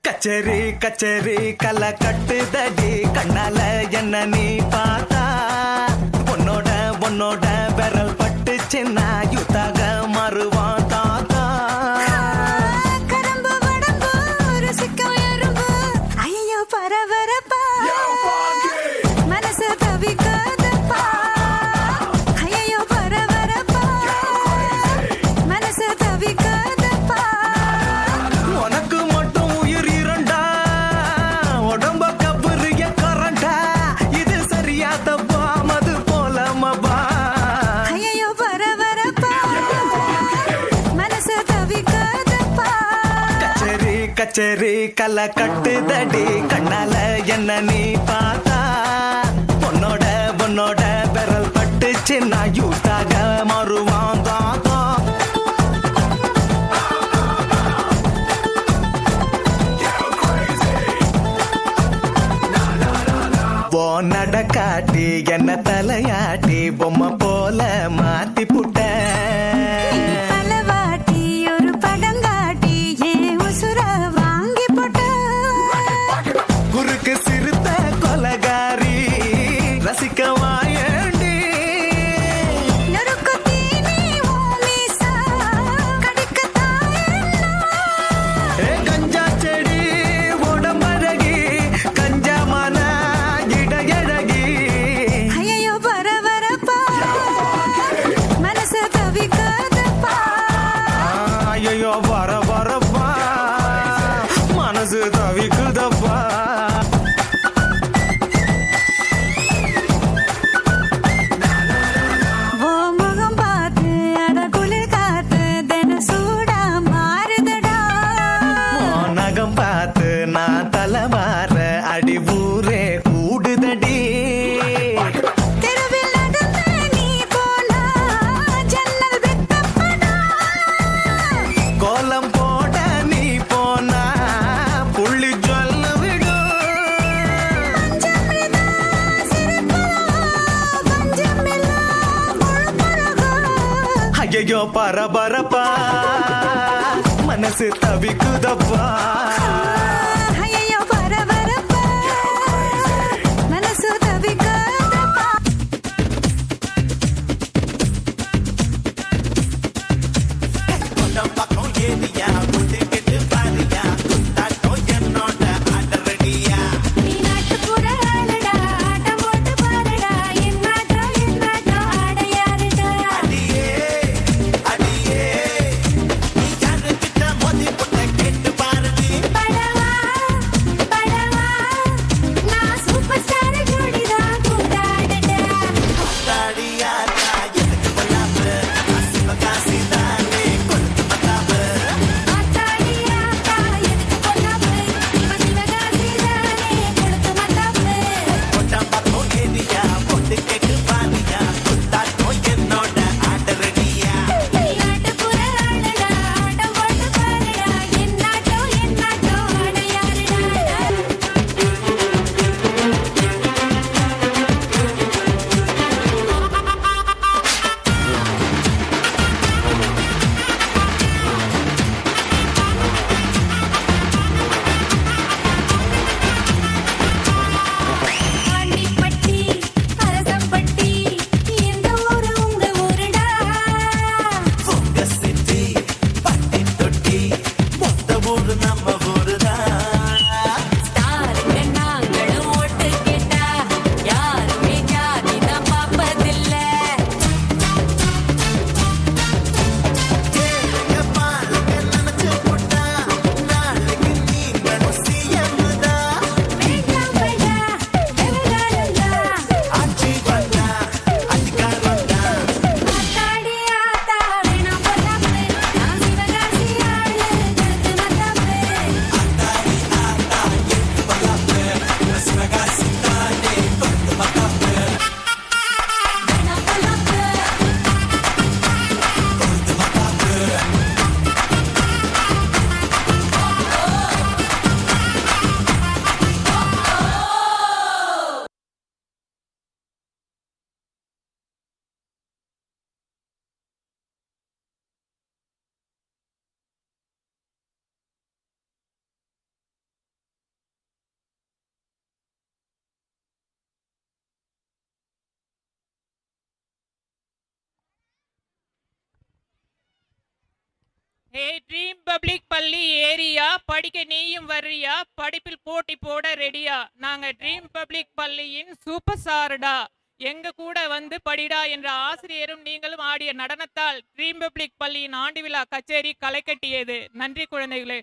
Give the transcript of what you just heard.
கச்சேரி கச்சேரி கலை கட்டுதடி கண்ணால என்ன நீ பார்த்தா உன்னோட உன்னோட விரல் பட்டு சின்ன யுத்தாக மாறுவான் தாத்தா கரம்பு வடம்பு ருசிக்கும் எறும்பு ஐயோ பரபரப்பா மனசு தவிக்காதப்பா ஐயோ பரபரப்பா மனசு தவிக்காதப்பா உனக்கு மட்டும் உயிர் இரண்டா உடம்ப கபுரிய கரண்டா இது சரியா தப்பா மது போல மபா ஐயோ பரபரப்பா மனசு தவிக்காதப்பா கச்சேரி கச்சேரி கலை கட்டுதடி கண்ணால என்ன நீ பார்த்தா உன்னோட உன்னோட விரல் பட்டு சின்ன யூத்தாக மாறுவான் தாத்தா போ நடக்காட்டி என்ன தலையாட்டி பொம்மை போல மாத்தி புட்ட பலவாட்டி ஒரு படங்காட்டி ஏன் உசுர வாங்கி போட்ட குறுக்கு சிறுத்த கொலகாரி ரசிக்க வாயண்டி நொறுக்கு தீனி ஓமீசா கடிக்கத்தாயன்னா கஞ்சா செடி உடம்பழகி கஞ்சா மன இடையழகி ஐயோ பரபரப்பா மனசு தவிக்காதப்பா ஐயோ வர வரப்பா மனசு தவிக்குதப்பா ஓ முகம் பார்த்து அட குளிர் காத்து தின சூடா மாறுதடா நகம் பார்த்து நான் தலைவார அடி ஊரே கூடுதடி தெருவில் நடந்து நீ போனா ஜன்னல் வெட்டப்படா கோலம் போட நீ போனா புள்ளி சொல்ல விடும் பஞ்சமிதா சிரிப்பழகா பஞ்சமில்லா முழுப்பழகா ஐயோ பரபரப்பா மனசு தவிக்குதப்பா ஐயோ பரபரப்பா மனசு தவிக்காதப்பா பக்கம் ஏதியா புட்டு கெட்டு பாரியா குத்தாட்டம் என்னோட ஆடரடியா நீ நாட்டுப்புற ஆளுடா ஆட்டம் போட்டு பாருடா என் நாட்டம் ஆடையாருடா அடியே அடியே நீ யாருக்கிட்ட மோதி புட்ட கெட்டு பாருடி படவா ஹே ட்ரீம் பப்ளிக் பள்ளி ஏரியா, படிக்க நீயும் வர்றியா, படிப்பில் போட்டி போட ரெடியா, நாங்க ட்ரீம் பப்ளிக் பள்ளியின் சூப்பர் ஸ்டார்டா, எங்க கூட வந்து படிடா என்ற ஆசிரியரும் நீங்களும் ஆடிய நடனத்தால் ட்ரீம் பப்ளிக் பள்ளியின் ஆண்டு விழா கச்சேரி களை கட்டியது. நன்றி குழந்தைகளே.